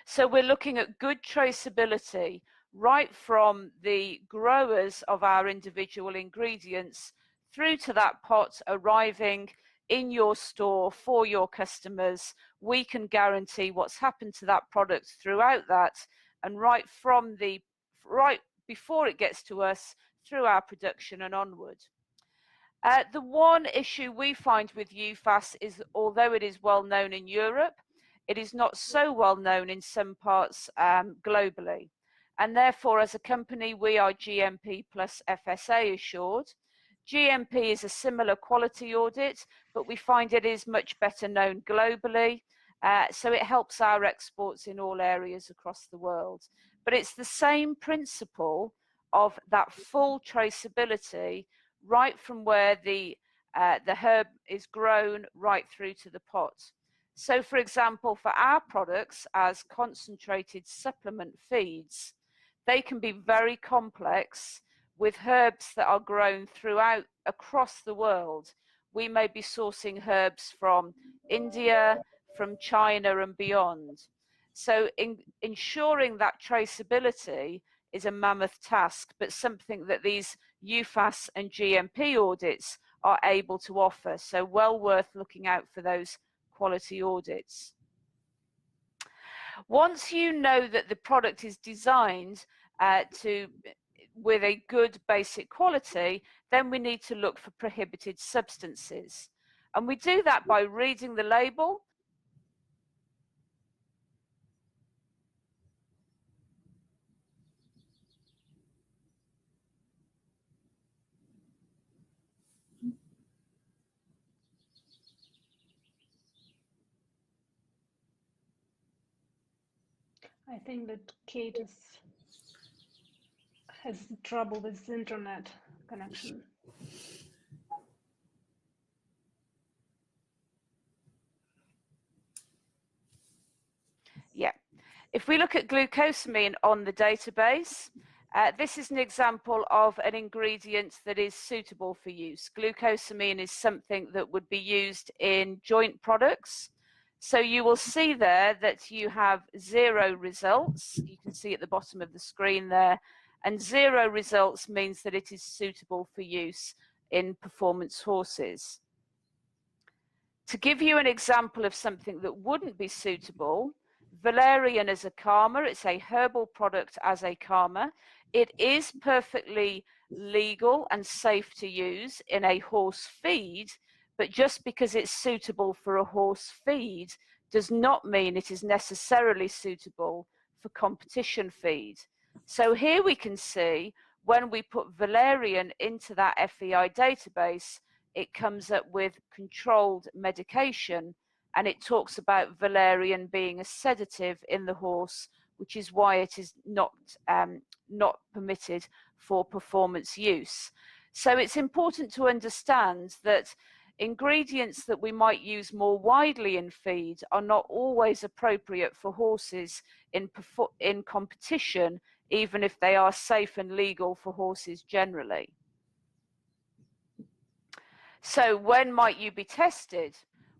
So we're looking at good traceability right from the growers of our individual ingredients through to that pot arriving in your store for your customers. We can guarantee what's happened to that product throughout that, and right before it gets to us through our production and onward. The one issue we find with UFAS is, although it is well known in Europe, it is not so well known in some parts globally. And therefore, as a company, we are GMP plus FSA assured. GMP is a similar quality audit, but we find it is much better known globally. So it helps our exports in all areas across the world. But it's the same principle of that full traceability right from where the herb is grown right through to the pot. So, for example, for our products as concentrated supplement feeds, they can be very complex with herbs that are grown across the world. We may be sourcing herbs from India, from China and beyond. So ensuring that traceability is a mammoth task, but something that these UFAS and GMP audits are able to offer. So well worth looking out for those quality audits. Once you know that the product is designed with a good basic quality, then we need to look for prohibited substances. And we do that by reading the label. I think that Kate has trouble with the internet connection. Yeah, if we look at glucosamine on the database, this is an example of an ingredient that is suitable for use. Glucosamine is something that would be used in joint products. So you will see there that you have 0 results. You can see at the bottom of the screen there. And 0 results means that it is suitable for use in performance horses. To give you an example of something that wouldn't be suitable, valerian as a karma, it's a herbal product as a karma. It is perfectly legal and safe to use in a horse feed, but just because it's suitable for a horse feed does not mean it is necessarily suitable for competition feed. So here we can see when we put valerian into that FEI database, it comes up with controlled medication, and it talks about valerian being a sedative in the horse, which is why it is not permitted for performance use. So it's important to understand that ingredients that we might use more widely in feed are not always appropriate for horses in competition, even if they are safe and legal for horses generally. So when might you be tested?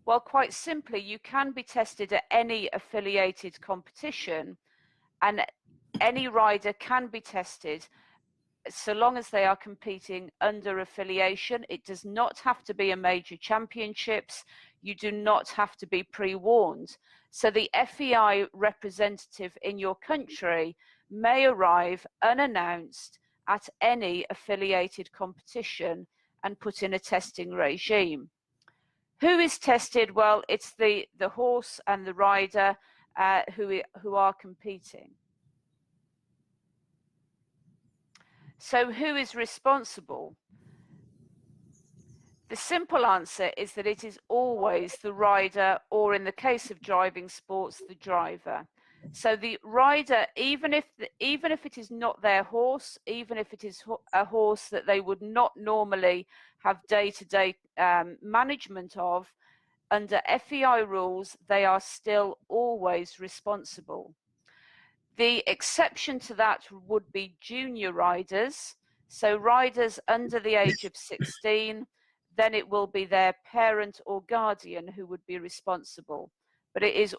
Well, quite simply, you can be tested at any affiliated competition, and any rider can be tested so long as they are competing under affiliation. It does not have to be a major championships. You do not have to be pre-warned. So the FEI representative in your country may arrive unannounced at any affiliated competition and put in a testing regime. Who is tested? Well, it's the horse and the rider who are competing. So who is responsible? The simple answer is that it is always the rider, or in the case of driving sports, the driver. So the rider, even if it is not their horse, even if it is a horse that they would not normally have day-to-day management of, under FEI rules, they are still always responsible. The exception to that would be junior riders. So riders under the age of 16, then it will be their parent or guardian who would be responsible. But it is,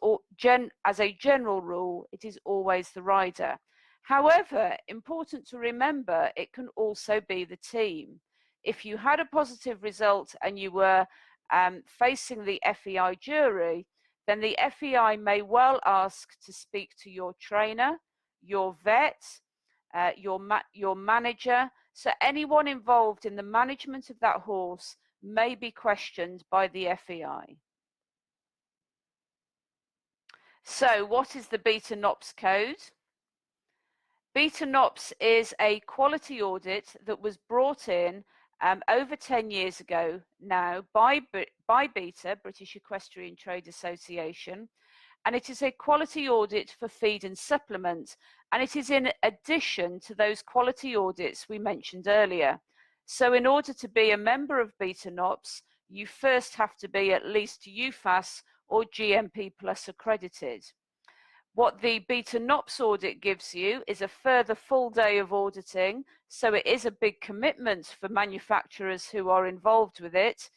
as a general rule, it is always the rider. However, important to remember, it can also be the team. If you had a positive result and you were facing the FEI jury, then the FEI may well ask to speak to your trainer, your vet, your manager. So anyone involved in the management of that horse may be questioned by the FEI. So what is the Beta-NOPS code? Beta-NOPS is a quality audit that was brought in over 10 years ago now by BETA, British Equestrian Trade Association, and it is a quality audit for feed and supplement, and it is in addition to those quality audits we mentioned earlier. So in order to be a member of Beta-NOPS, you first have to be at least UFAS or GMP Plus accredited. What the Beta NOPS audit gives you is a further full day of auditing, so it is a big commitment for manufacturers who are involved with it,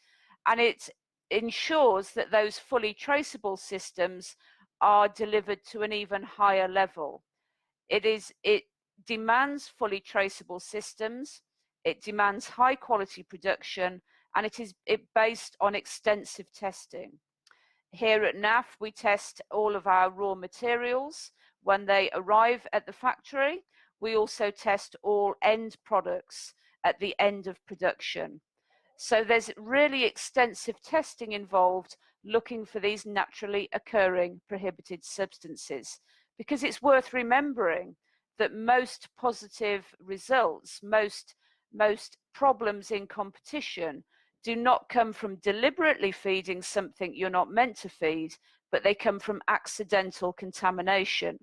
and it ensures that those fully traceable systems are delivered to an even higher level. It demands fully traceable systems, it demands high quality production, and it is based on extensive testing. Here at NAF, we test all of our raw materials when they arrive at the factory. We also test all end products at the end of production. So there's really extensive testing involved looking for these naturally occurring prohibited substances, because it's worth remembering that most positive results, most problems in competition do not come from deliberately feeding something you're not meant to feed, but they come from accidental contamination.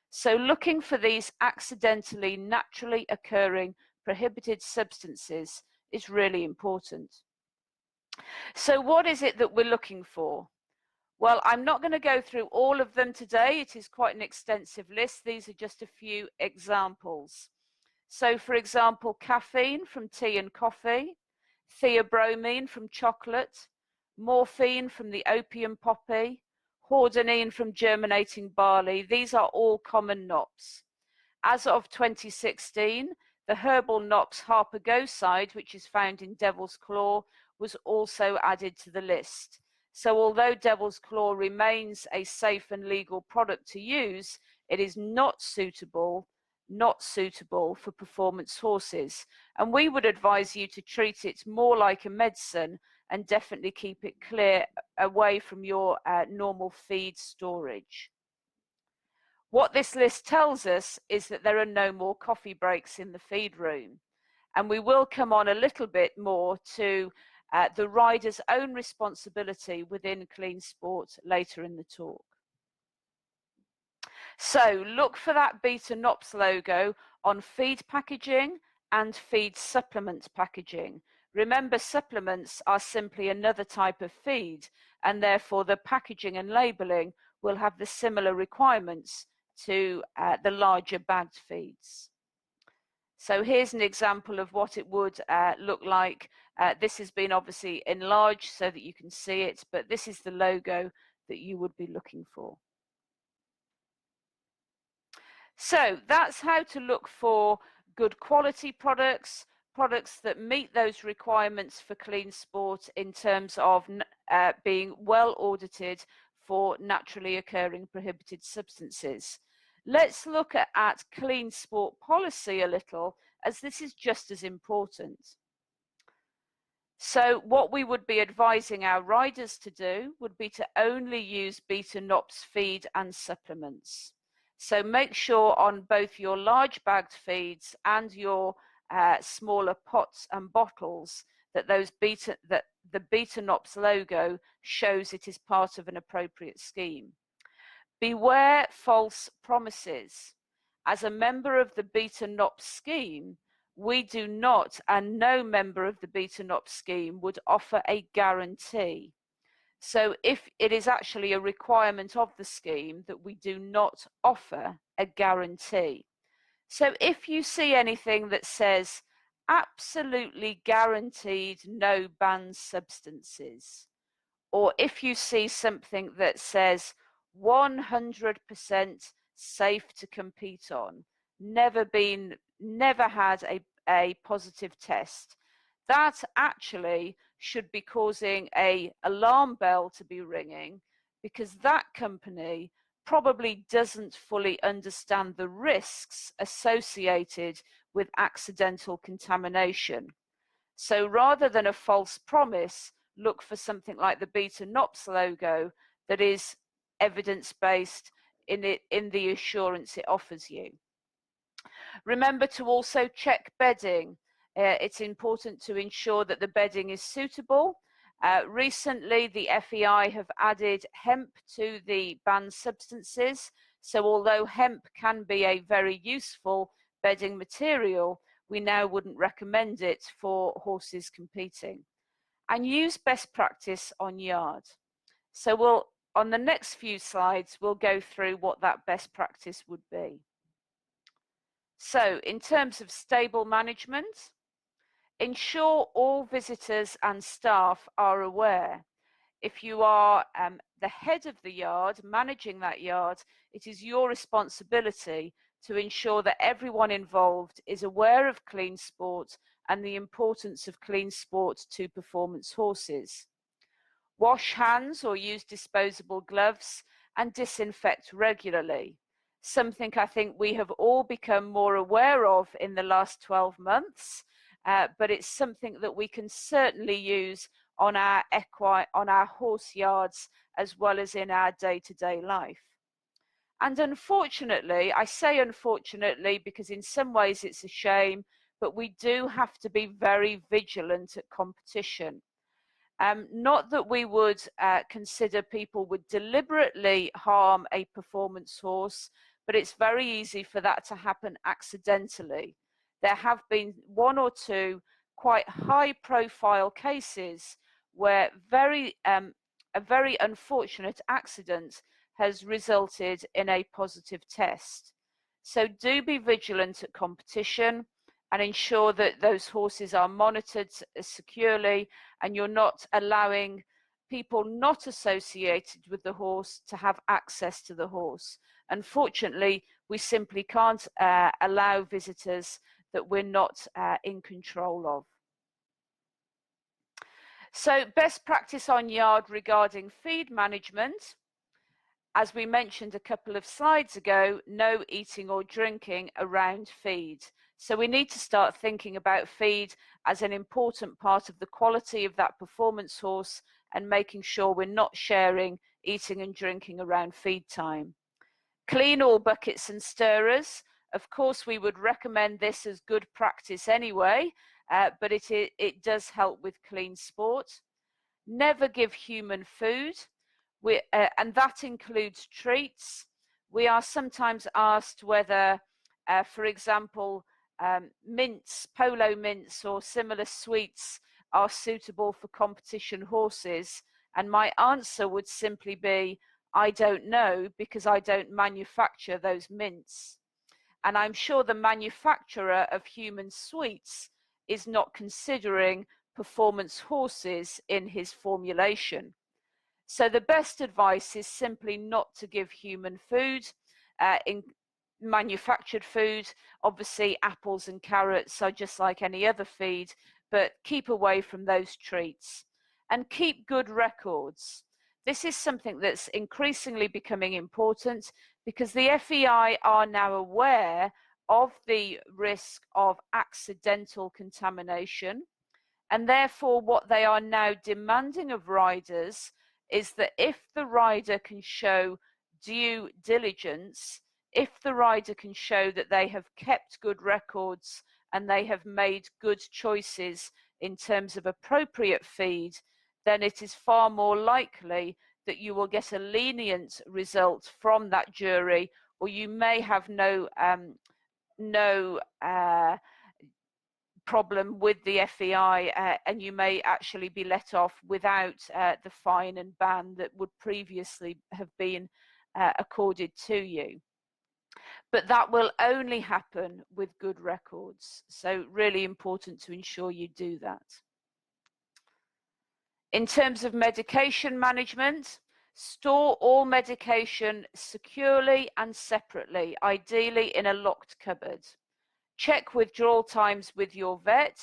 So looking for these accidentally, naturally occurring prohibited substances is really important. So what is it that we're looking for? Well, I'm not going to go through all of them today. It is quite an extensive list. These are just a few examples. So for example, caffeine from tea and coffee, theobromine from chocolate, morphine from the opium poppy, hordenine from germinating barley. These are all common NOPs. As of 2016, the herbal NOPs harpagoside, which is found in devil's claw, was also added to the list. So although devil's claw remains a safe and legal product to use, it is not suitable for performance horses. And we would advise you to treat it more like a medicine and definitely keep it clear away from your normal feed storage. What this list tells us is that there are no more coffee breaks in the feed room. And we will come on a little bit more to the rider's own responsibility within clean sport later in the talk. So look for that Beta NOPS logo on feed packaging and feed supplement packaging. Remember, supplements are simply another type of feed, and therefore the packaging and labeling will have the similar requirements to the larger bagged feeds. So here's an example of what it would look like. This has been obviously enlarged so that you can see it, but this is the logo that you would be looking for. So that's how to look for good quality products, products that meet those requirements for clean sport in terms of being well audited for naturally occurring prohibited substances. Let's look at clean sport policy a little, as this is just as important. So what we would be advising our riders to do would be to only use Beta NOPS feed and supplements. So make sure on both your large bagged feeds and your smaller pots and bottles that the Beta NOPS logo shows it is part of an appropriate scheme. Beware false promises. As a member of the Beta NOPS scheme, we do not, and no member of the Beta NOPS scheme would offer a guarantee. So if it is actually a requirement of the scheme that we do not offer a guarantee. So if you see anything that says absolutely guaranteed no banned substances, or if you see something that says 100% safe to compete on, never had a positive test, that actually should be causing an alarm bell to be ringing, because that company probably doesn't fully understand the risks associated with accidental contamination. So rather than a false promise, look for something like the Beta NOPS logo that is evidence-based in the assurance it offers you. Remember to also check bedding. It's important to ensure that the bedding is suitable. Recently, the FEI have added hemp to the banned substances. So although hemp can be a very useful bedding material, we now wouldn't recommend it for horses competing. And use best practice on yard. So on the next few slides, we'll go through what that best practice would be. So in terms of stable management, ensure all visitors and staff are aware. If you are the head of the yard, managing that yard, it is your responsibility to ensure that everyone involved is aware of clean sport and the importance of clean sport to performance horses. Wash hands or use disposable gloves and disinfect regularly. Something I think we have all become more aware of in the last 12 months, but it's something that we can certainly use on our horse yards as well as in our day-to-day life. And unfortunately, I say unfortunately because in some ways it's a shame, but we do have to be very vigilant at competition. Not that we would consider people would deliberately harm a performance horse, but it's very easy for that to happen accidentally. There have been one or two quite high-profile cases where a very unfortunate accident has resulted in a positive test. So do be vigilant at competition and ensure that those horses are monitored securely and you're not allowing people not associated with the horse to have access to the horse. Unfortunately, we simply can't allow visitors that we're not in control of. So best practice on yard regarding feed management. As we mentioned a couple of slides ago, no eating or drinking around feed. So we need to start thinking about feed as an important part of the quality of that performance horse and making sure we're not sharing eating and drinking around feed time. Clean all buckets and stirrers. Of course, we would recommend this as good practice anyway, but it does help with clean sport. Never give human food, and that includes treats. We are sometimes asked whether, for example, mints, polo mints or similar sweets are suitable for competition horses, and my answer would simply be, I don't know, because I don't manufacture those mints. And I'm sure the manufacturer of human sweets is not considering performance horses in his formulation. So the best advice is simply not to give human food. In manufactured food, obviously apples and carrots are just like any other feed, but keep away from those treats. And keep good records. This is something that's increasingly becoming important because the FEI are now aware of the risk of accidental contamination, and therefore what they are now demanding of riders is that if the rider can show due diligence, if the rider can show that they have kept good records and they have made good choices in terms of appropriate feed, then it is far more likely that you will get a lenient result from that jury, or you may have no problem with the FEI, and you may actually be let off without the fine and ban that would previously have been accorded to you. But that will only happen with good records. So really important to ensure you do that. In terms of medication management, store all medication securely and separately, ideally in a locked cupboard. Check withdrawal times with your vet,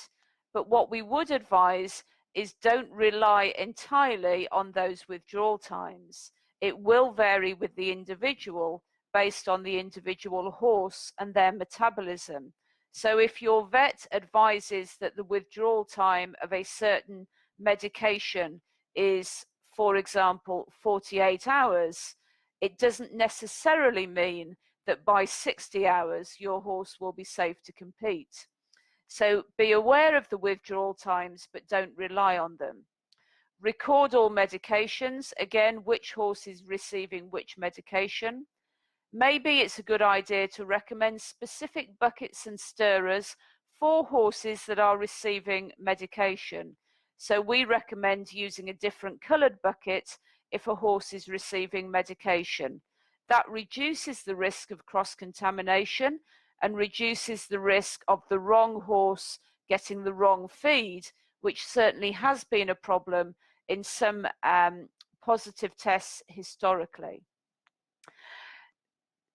but what we would advise is don't rely entirely on those withdrawal times. It will vary with the individual based on the individual horse and their metabolism. So if your vet advises that the withdrawal time of a certain medication is, for example, 48 hours, it doesn't necessarily mean that by 60 hours your horse will be safe to compete. So be aware of the withdrawal times, but don't rely on them. Record all medications, again, which horse is receiving which medication. Maybe it's a good idea to recommend specific buckets and stirrers for horses that are receiving medication. So we recommend using a different coloured bucket if a horse is receiving medication. That reduces the risk of cross-contamination and reduces the risk of the wrong horse getting the wrong feed, which certainly has been a problem in some positive tests historically.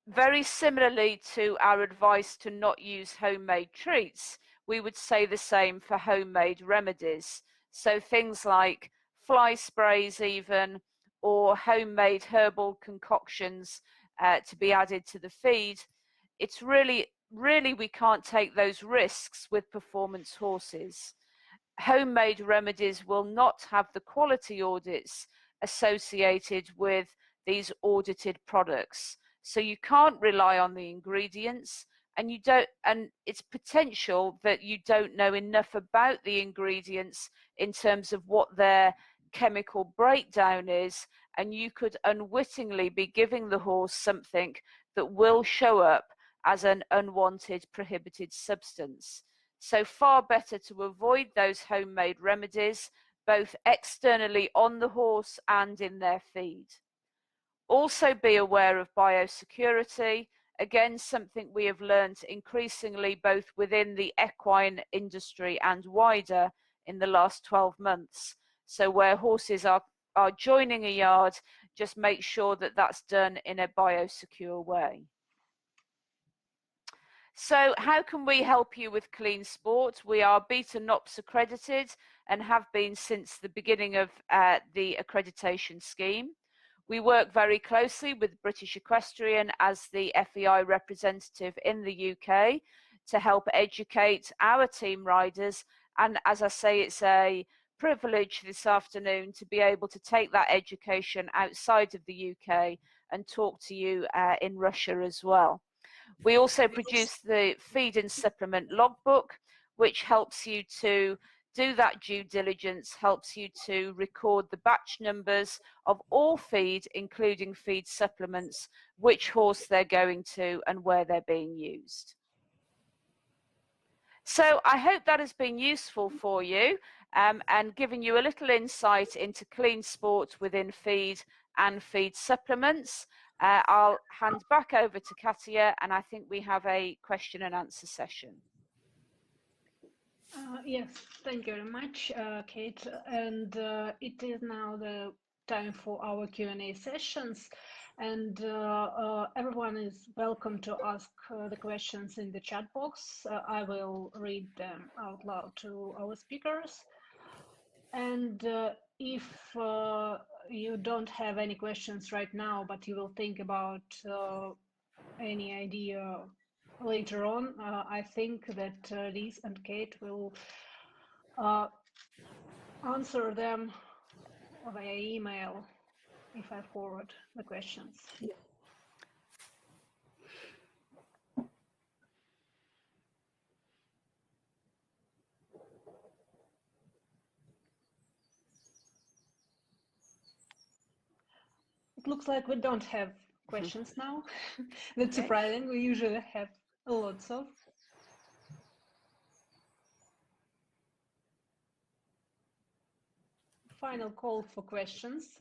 Very similarly to our advice to not use homemade treats, we would say the same for homemade remedies. So things like fly sprays even, or homemade herbal concoctions to be added to the feed. It's really we can't take those risks with performance horses. Homemade remedies will not have the quality audits associated with these audited products. So you can't rely on the ingredients, and it's potential that you don't know enough about the ingredients in terms of what their chemical breakdown is, and you could unwittingly be giving the horse something that will show up as an unwanted prohibited substance. So far better to avoid those homemade remedies, both externally on the horse and in their feed. Also be aware of biosecurity, again something we have learned increasingly both within the equine industry and wider in the last 12 months. So where horses are joining a yard, just make sure that that's done in a biosecure way. So how can we help you with clean sport? We are Beta-NOPS accredited and have been since the beginning of the accreditation scheme. We work very closely with British Equestrian as the FEI representative in the UK to help educate our team riders. And as I say, it's a privilege this afternoon to be able to take that education outside of the UK and talk to you in Russia as well. We also produce the feed and supplement logbook, which helps you to do that due diligence, helps you to record the batch numbers of all feed, including feed supplements, which horse they're going to and where they're being used. So I hope that has been useful for you and given you a little insight into clean sport within feed and feed supplements. I'll hand back over to Katia, and I think we have a question and answer session. Yes, thank you very much, Kate. And it is now the time for our Q&A sessions. And everyone is welcome to ask the questions in the chat box. I will read them out loud to our speakers. And if you don't have any questions right now, but you will think about any idea later on, I think that Liz and Kate will answer them via email if I forward the questions. Yeah. It looks like we don't have questions now. That's surprising. We usually have lots of. Final call for questions.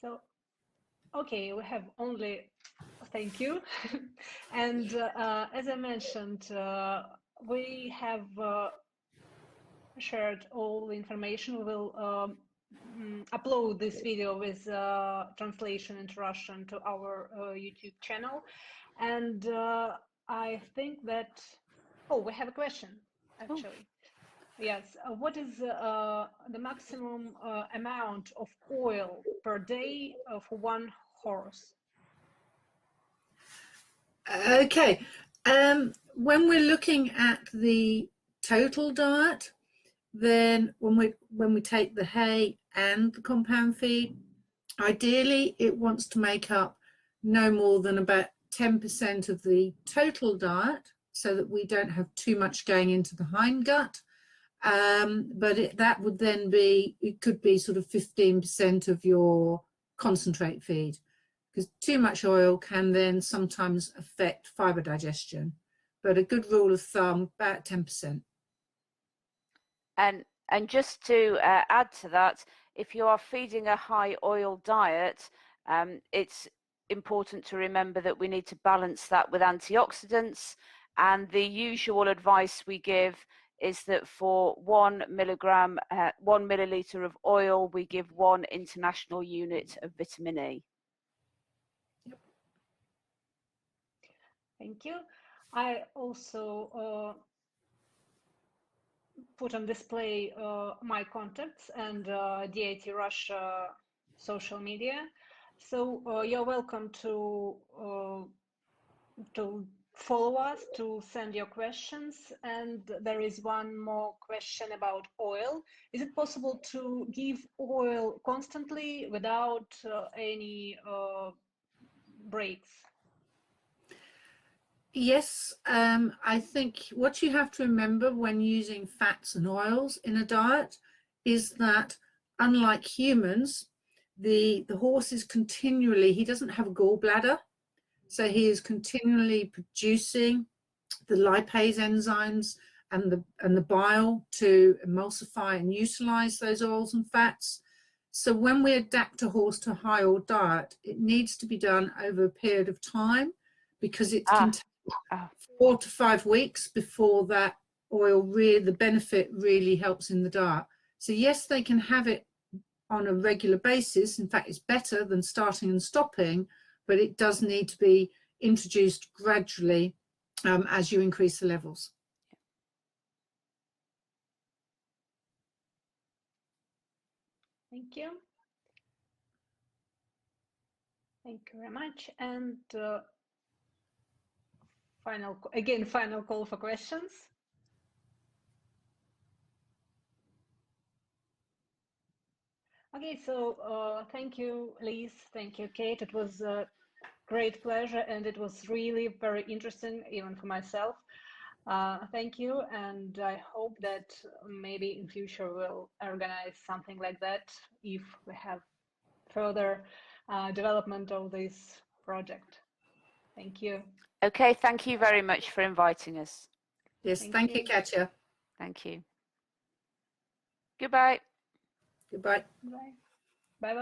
So, okay, we have only thank you. And as I mentioned, we have shared all the information. We will upload this video with translation into Russian to our YouTube channel. And I think that, oh, we have a question, actually. Yes, what is the maximum amount of oil per day for one horse? Okay, when we're looking at the total diet, then when we take the hay and the compound feed, ideally it wants to make up no more than about 10% of the total diet, so that we don't have too much going into the hindgut. But that would then be, it could be sort of 15% of your concentrate feed. because too much oil can then sometimes affect fibre digestion. But a good rule of thumb, about 10%. And just to add to that, if you are feeding a high oil diet, it's important to remember that we need to balance that with antioxidants. And the usual advice we give is that for 1 milliliter of oil, we give 1 international unit of vitamin E. Thank you. I also put on display my contacts and DIT Russia social media. So you're welcome to follow us, to send your questions. And there is one more question about oil. Is it possible to give oil constantly without any breaks? Yes, I think what you have to remember when using fats and oils in a diet is that, unlike humans, the horse is continually, he doesn't have a gallbladder, so he is continually producing the lipase enzymes and the bile to emulsify and utilize those oils and fats. So when we adapt a horse to a high oil diet, it needs to be done over a period of time, because it can take 4 to 5 weeks before that oil the benefit really helps in the diet. So yes, they can have it on a regular basis. In fact, it's better than starting and stopping, but it does need to be introduced gradually as you increase the levels. Thank you. Thank you very much. And final call for questions. Okay, so thank you, Liz. Thank you, Kate. It was a great pleasure, and it was really very interesting, even for myself. Thank you, and I hope that maybe in future we'll organize something like that if we have further development of this project. Thank you. Okay, thank you very much for inviting us. Yes, thank you, Katja. Thank you. Goodbye. Goodbye. Bye.